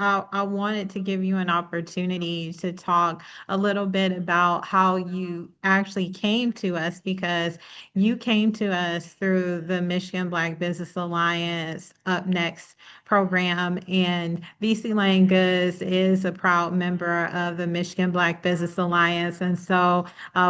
I wanted to give you an opportunity to talk a little bit about how you actually came to us because you came to us through the Michigan Black Business Alliance UpNxt program, and Vesey Lane Goods is a proud member of the Michigan Black Business Alliance. And so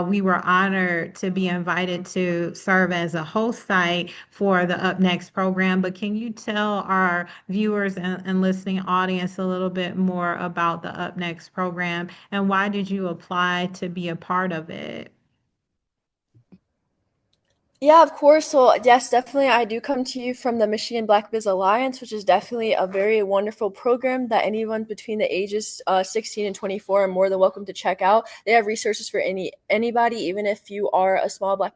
we were honored to be invited to serve as a host site for the UpNxt program. But can you tell our viewers and listening audience a little bit more about the UpNxt program and why did you apply to be a part of it? Yeah, of course. So, yes, definitely. I do come to you from the Michigan Black Biz Alliance, which is definitely a very wonderful program that anyone between the ages 16 and 24 are more than welcome to check out. They have resources for anybody, even if you are a small Black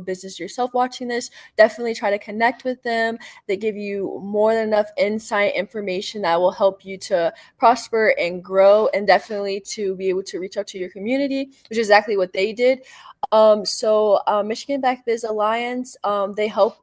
business yourself watching this. Definitely try to connect with them. They give you more than enough insight, information that will help you to prosper and grow, and definitely to be able to reach out to your community, which is exactly what they did. Michigan Black Biz Alliance, they help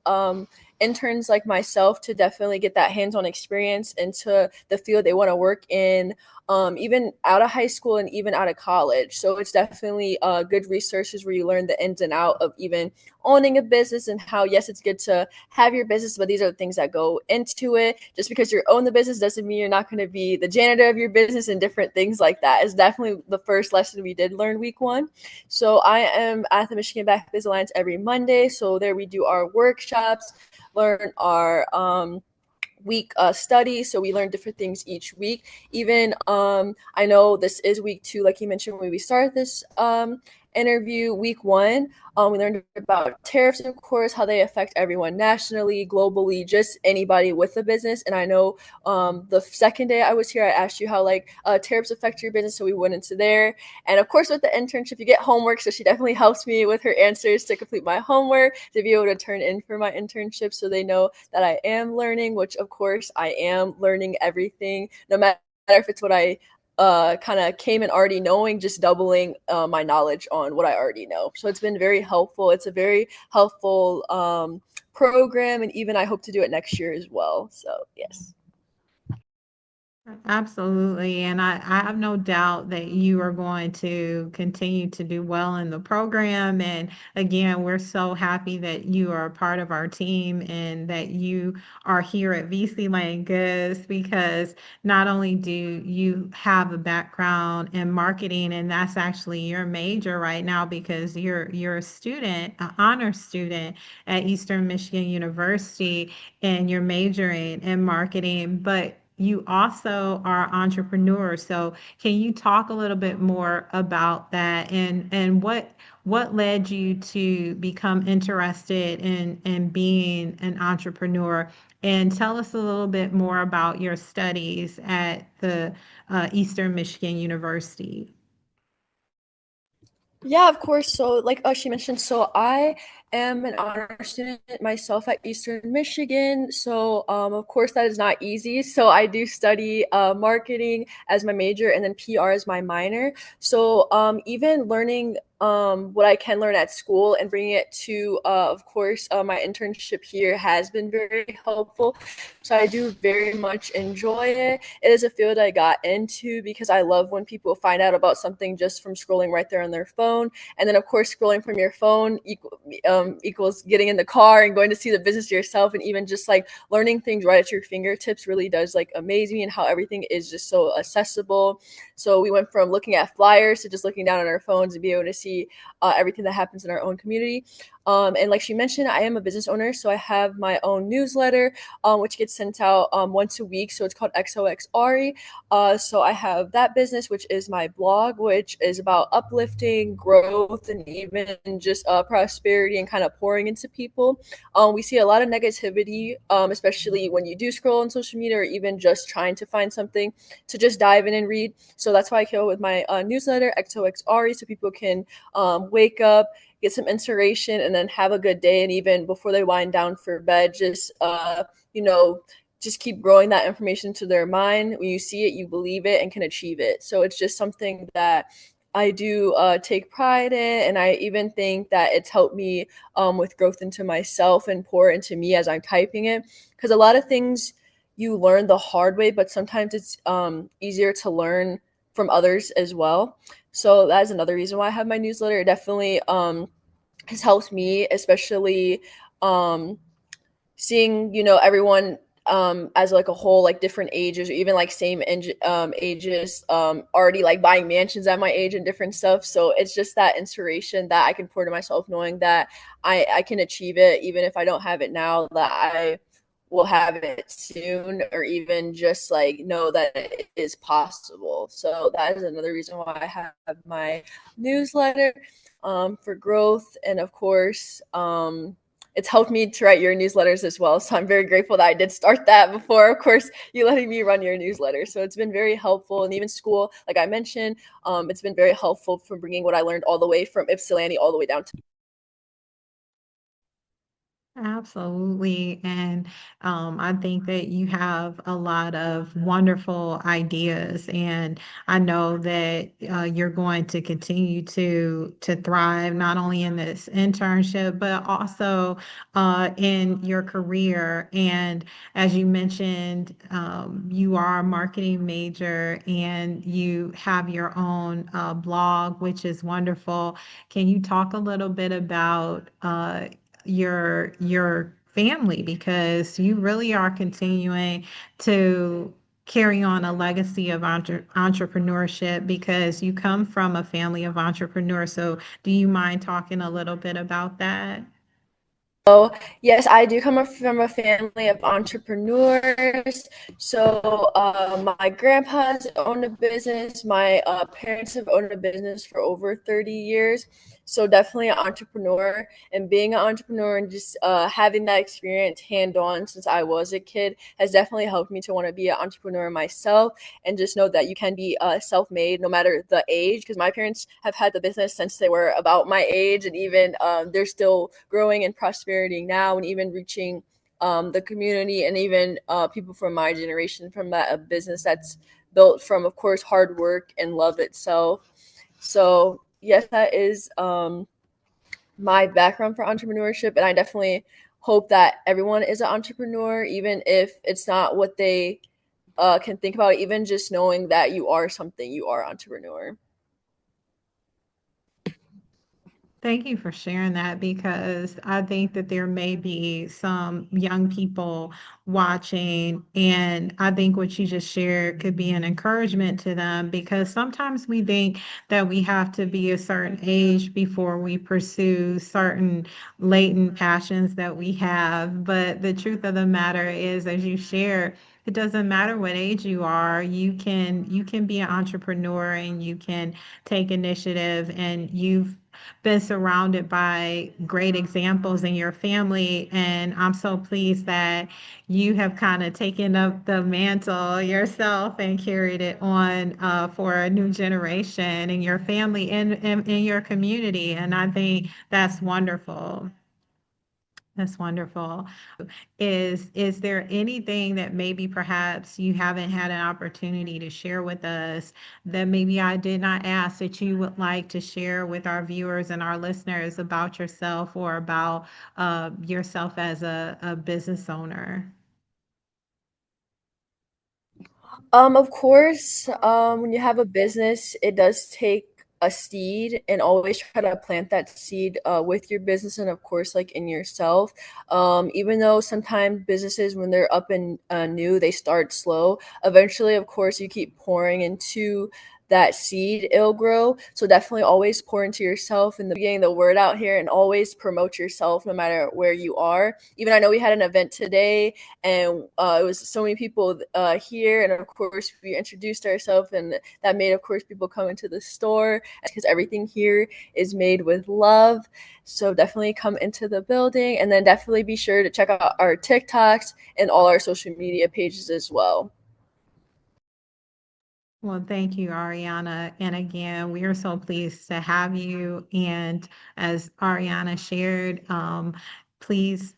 interns like myself to definitely get that hands-on experience into the field they want to work in, even out of high school and even out of college. So it's definitely good resources where you learn the ins and out of even owning a business and how, yes, it's good to have your business, but these are the things that go into it. Just because you own the business doesn't mean you're not going to be the janitor of your business and different things like that. It's definitely the first lesson we did learn week one. So I am at the Michigan Black Biz Alliance every Monday. So there we do our workshops, learn our week study. So we learn different things each week. Even I know this is week two, like you mentioned when we started this interview. Week one, we learned about tariffs, of course, how they affect everyone nationally, globally, just anybody with a business. And I know the second day I was here, I asked you how like tariffs affect your business, so we went into there. And of course, with the internship, you get homework, so she definitely helps me with her answers to complete my homework to be able to turn in for my internship, so they know that I am learning. Which of course I am learning everything, no matter if it's what I kind of came in already knowing, just doubling my knowledge on what I already know. So it's been very helpful. It's a very helpful program, and even I hope to do it next year as well. So yes. Absolutely. And I have no doubt that you are going to continue to do well in the program. And again, we're so happy that you are a part of our team and that you are here at VC Lane Goods because not only do you have a background in marketing, and that's actually your major right now because you're a student, an honor student at Eastern Michigan University, and you're majoring in marketing, but you also are entrepreneurs. So can you talk a little bit more about that and what led you to become interested in being an entrepreneur? And tell us a little bit more about your studies at the Eastern Michigan University. Yeah, of course. So, like she mentioned, so I am an honor student myself at Eastern Michigan. So, of course, that is not easy. So, I do study marketing as my major and then PR as my minor. So, even learning what I can learn at school and bringing it to, of course, my internship here has been very helpful. So, I do very much enjoy it. It is a field I got into because I love when people find out about something just from scrolling right there on their phone. And then, of course, scrolling from your phone equals getting in the car and going to see the business yourself. And even just like learning things right at your fingertips really does like amaze me, and how everything is just so accessible. So we went from looking at flyers to just looking down on our phones and be able to see everything that happens in our own community. And like she mentioned, I am a business owner, so I have my own newsletter, which gets sent out once a week. So it's called XOXRE. So I have that business, which is my blog, which is about uplifting, growth, and even just prosperity and kind of pouring into people. We see a lot of negativity, especially when you do scroll on social media or even just trying to find something to just dive in and read. So that's why I came up with my newsletter, XOXRE, so people can wake up, get some inspiration, and then have a good day. And even before they wind down for bed, just you know just keep growing that information to their mind. When you see it, you believe it and can achieve it. So it's just something that I do take pride in, and I even think that it's helped me with growth into myself and pour into me as I'm typing it. Because a lot of things you learn the hard way, but sometimes it's easier to learn from others as well. So that is another reason why I have my newsletter. It definitely has helped me, especially um, seeing everyone as like a whole, like different ages, or even like same ages, already like buying mansions at my age and different stuff. So it's just that inspiration that I can pour to myself, knowing that I can achieve it even if I don't have it now, that I will have it soon, or even just like know that it is possible. So that is another reason why I have my newsletter, for growth. And of course, it's helped me to write your newsletters as well. So I'm very grateful that I did start that before, of course, you letting me run your newsletter. So it's been very helpful. And even school, like I mentioned, it's been very helpful from bringing what I learned all the way from Ypsilanti all the way down to. Absolutely. And I think that you have a lot of wonderful ideas, and I know that you're going to continue to thrive not only in this internship, but also in your career. And as you mentioned, you are a marketing major and you have your own blog, which is wonderful. Can you talk a little bit about your family, because you really are continuing to carry on a legacy of entrepreneurship, because you come from a family of entrepreneurs. So do you mind talking a little bit about that? So, yes, I do come from a family of entrepreneurs. So, my grandpa's owned a business. My parents have owned a business for over 30 years. So, definitely an entrepreneur. And being an entrepreneur and just having that experience hand on since I was a kid has definitely helped me to want to be an entrepreneur myself, and just know that you can be self made no matter the age. Because my parents have had the business since they were about my age, and even they're still growing and prosperity now, and even reaching the community, and even people from my generation, from that a business that's built from, of course, hard work and love itself. So, yes, that is my background for entrepreneurship. And I definitely hope that everyone is an entrepreneur, even if it's not what they can think about, even just knowing that you are something, you are entrepreneur. Thank you for sharing that, because I think that there may be some young people watching, and I think what you just shared could be an encouragement to them, because sometimes we think that we have to be a certain age before we pursue certain latent passions that we have. But the truth of the matter is, as you share, it doesn't matter what age you are. You can be an entrepreneur and you can take initiative, and you've been surrounded by great examples in your family. And I'm so pleased that you have kind of taken up the mantle yourself and carried it on for a new generation in your family and in your community. And I think that's wonderful. That's wonderful. Is there anything that maybe perhaps you haven't had an opportunity to share with us, that maybe I did not ask, that you would like to share with our viewers and our listeners about yourself, or about yourself as a business owner? Of course, when you have a business, it does take a seed, and always try to plant that seed with your business, and of course, like in yourself. Even though sometimes businesses, when they're up and new, they start slow. Eventually, of course, you keep pouring into that seed, it'll grow. So definitely always pour into yourself and getting the word out here, and always promote yourself no matter where you are. Even I know we had an event today, and it was so many people here, and of course we introduced ourselves, and that made, of course, people come into the store, because everything here is made with love. So definitely come into the building, and then definitely be sure to check out our TikToks and all our social media pages as well. Well, thank you, Ariana. And again, we are so pleased to have you. And as Ariana shared, please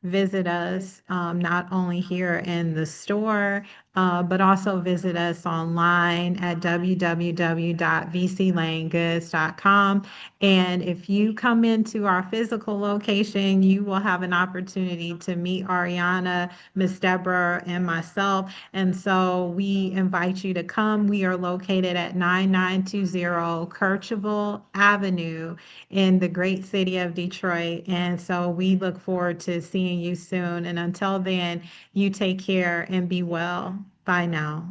visit us, not only here in the store, but also visit us online at www.vclanegoods.com. And if you come into our physical location, you will have an opportunity to meet Ariana, Miss Deborah, and myself. And so we invite you to come. We are located at 9920 Kercheval Avenue in the great city of Detroit. And so we look forward to seeing you soon. And until then, you take care and be well. Bye now.